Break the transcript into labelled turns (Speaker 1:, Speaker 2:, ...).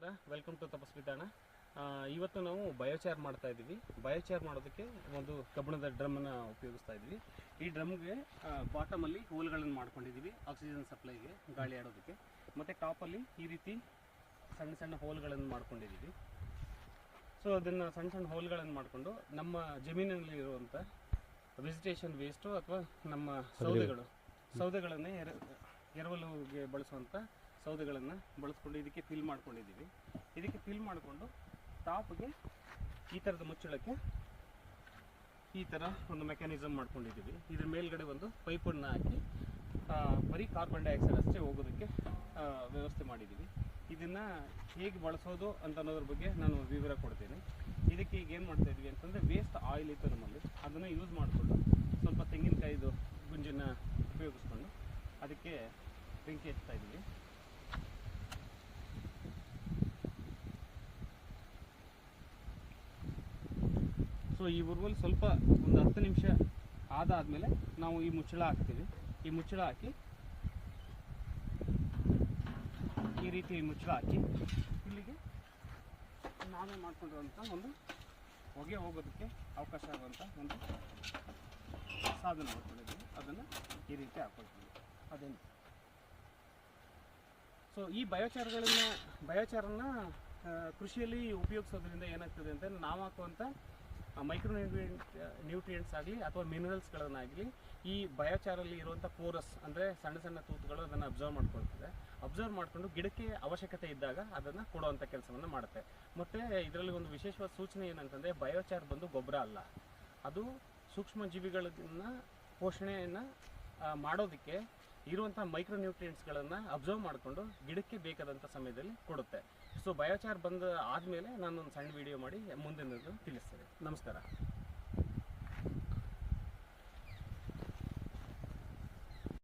Speaker 1: ನಮಸ್ಕಾರ, welcome to ತಪಸ್ವಿ ತಾಣ. ಇವತ್ತು ನಾವು ಬಯೋಚಾರ್ ಮಾಡ್ತಾ ಇದ್ದೀವಿ. ಬಯೋಚಾರ್ ಮಾಡೋದಕ್ಕೆ ಒಂದು ಕಬ್ಬಿಣದ ಡ್ರಮ್ಮನ್ನು ಉಪಯೋಗಿಸ್ತಾ ಇದ್ದೀವಿ. ಈ ಡ್ರಮ್ಗೆ ಬಾಟಮಲ್ಲಿ ಹೋಲ್ಗಳನ್ನು ಮಾಡ್ಕೊಂಡಿದ್ದೀವಿ ಆಕ್ಸಿಜನ್ ಸಪ್ಲೈಗೆ, ಗಾಳಿ ಆಡೋದಕ್ಕೆ. ಮತ್ತು ಟಾಪಲ್ಲಿ ಈ ರೀತಿ ಸಣ್ಣ ಸಣ್ಣ ಹೋಲ್ಗಳನ್ನು ಮಾಡ್ಕೊಂಡಿದ್ದೀವಿ. ಸೊ ಅದನ್ನು ಸಣ್ಣ ಸಣ್ಣ ಹೋಲ್ಗಳನ್ನು ಮಾಡಿಕೊಂಡು ನಮ್ಮ ಜಮೀನಿನಲ್ಲಿ ಇರುವಂಥ ವೆಜಿಟೇಷನ್ ವೇಸ್ಟು ಅಥವಾ ನಮ್ಮ ಸೌದೆಗಳನ್ನೇ ಎರವಲುಗೆ ಬಳಸುವಂಥ ಸೌದೆಗಳನ್ನು ಬಳಸ್ಕೊಂಡು ಇದಕ್ಕೆ ಫಿಲ್ ಮಾಡ್ಕೊಂಡಿದ್ದೀವಿ. ಇದಕ್ಕೆ ಫಿಲ್ ಮಾಡಿಕೊಂಡು ಟಾಪ್ಗೆ ಈ ಥರದ ಮುಚ್ಚಳಕ್ಕೆ ಈ ಥರ ಒಂದು ಮೆಕ್ಯಾನಿಸಮ್ ಮಾಡ್ಕೊಂಡಿದ್ದೀವಿ. ಇದ್ರ ಮೇಲ್ಗಡೆ ಒಂದು ಪೈಪನ್ನು ಹಾಕಿ ಬರೀ ಕಾರ್ಬನ್ ಡೈಆಕ್ಸೈಡ್ ಅಷ್ಟೇ ಹೋಗೋದಕ್ಕೆ ವ್ಯವಸ್ಥೆ ಮಾಡಿದ್ದೀವಿ. ಇದನ್ನು ಹೇಗೆ ಬಳಸೋದು ಅಂತ ಅನ್ನೋದ್ರ ಬಗ್ಗೆ ನಾನು ವಿವರ ಕೊಡ್ತೀನಿ. ಇದಕ್ಕೆ ಈಗ ಏನು ಮಾಡ್ತಾಯಿದ್ವಿ ಅಂತಂದರೆ, ವೇಸ್ಟ್ ಆಯಿಲ್ ಇತ್ತು ನಮ್ಮಲ್ಲಿ, ಅದನ್ನು ಯೂಸ್ ಮಾಡಿಕೊಂಡು ಸ್ವಲ್ಪ ತೆಂಗಿನಕಾಯಿದು ಗುಂಜನ್ನು ಉಪಯೋಗಿಸ್ಕೊಂಡು ಅದಕ್ಕೆ ಬೆಂಕಿ ಹಚ್ತಾ ಇದ್ದೀವಿ. ಸೊ ಈ ಉರ್ವಲ್ ಸ್ವಲ್ಪ ಒಂದು 10 ನಿಮಿಷ ಆದಾದಮೇಲೆ ನಾವು ಈ ಮುಚ್ಚಳ ಹಾಕ್ತೀವಿ. ಈ ಮುಚ್ಚಳ ಹಾಕಿ ಈ ರೀತಿ ಮುಚ್ಚಳ ಹಾಕಿ ಇಲ್ಲಿಗೆ ನಾವೇ ಮಾಡ್ಕೊಂಡಿರುವಂಥ ಒಂದು ಹೊಗೆ ಹೋಗೋದಕ್ಕೆ ಅವಕಾಶ ಆಗುವಂಥ ಒಂದು ಸಾಧನ ಮಾಡ್ಕೊಂಡಿದ್ದೀವಿ. ಅದನ್ನು ಈ ರೀತಿ ಹಾಕ್ಕೊಳ್ತೀವಿ. ಅದೇನು ಸೊ ಈ ಬಯೋಚಾರನ್ನು ಕೃಷಿಯಲ್ಲಿ ಉಪಯೋಗಿಸೋದ್ರಿಂದ ಏನಾಗ್ತದೆ ಅಂತ, ನಾವು ಹಾಕುವಂಥ ಮೈಕ್ರೋ ನ್ಯೂಟ್ರಿಯೆಂಟ್ಸ್ ಆಗಲಿ ಅಥವಾ ಮಿನರಲ್ಸ್ಗಳನ್ನಾಗಲಿ ಈ ಬಯೋಚಾರಲ್ಲಿ ಇರುವಂಥ ಪೋರಸ್ ಅಂದರೆ ಸಣ್ಣ ಸಣ್ಣ ತೂತುಗಳು ಅದನ್ನು ಅಬ್ಸರ್ವ್ ಮಾಡ್ಕೊಳ್ತದೆ. ಅಬ್ಸರ್ವ್ ಮಾಡಿಕೊಂಡು ಗಿಡಕ್ಕೆ ಅವಶ್ಯಕತೆ ಇದ್ದಾಗ ಅದನ್ನು ಕೊಡುವಂಥ ಕೆಲಸವನ್ನು ಮಾಡುತ್ತೆ. ಮತ್ತು ಇದರಲ್ಲಿ ಒಂದು ವಿಶೇಷವಾದ ಸೂಚನೆ ಏನಂತಂದರೆ, ಬಯೋಚಾರ್ ಬಂದು ಗೊಬ್ಬರ ಅಲ್ಲ, ಅದು ಸೂಕ್ಷ್ಮ ಜೀವಿಗಳನ್ನ ಪೋಷಣೆಯನ್ನು ಮಾಡೋದಕ್ಕೆ ಇರುವಂಥ ಮೈಕ್ರೋ ನ್ಯೂಟ್ರಿಯೆಂಟ್ಸ್ಗಳನ್ನು ಅಬ್ಸರ್ವ್ ಮಾಡಿಕೊಂಡು ಗಿಡಕ್ಕೆ ಬೇಕಾದಂಥ ಸಮಯದಲ್ಲಿ ಕೊಡುತ್ತೆ. ಸೊ ಬಯೋಚಾರ್ ಬಂದ ಆದಮೇಲೆ ನಾನೊಂದು ಸಣ್ಣ ವಿಡಿಯೋ ಮಾಡಿ ಮುಂದಿನದು ತಿಳಿಸ್ತೇನೆ. ನಮಸ್ಕಾರ.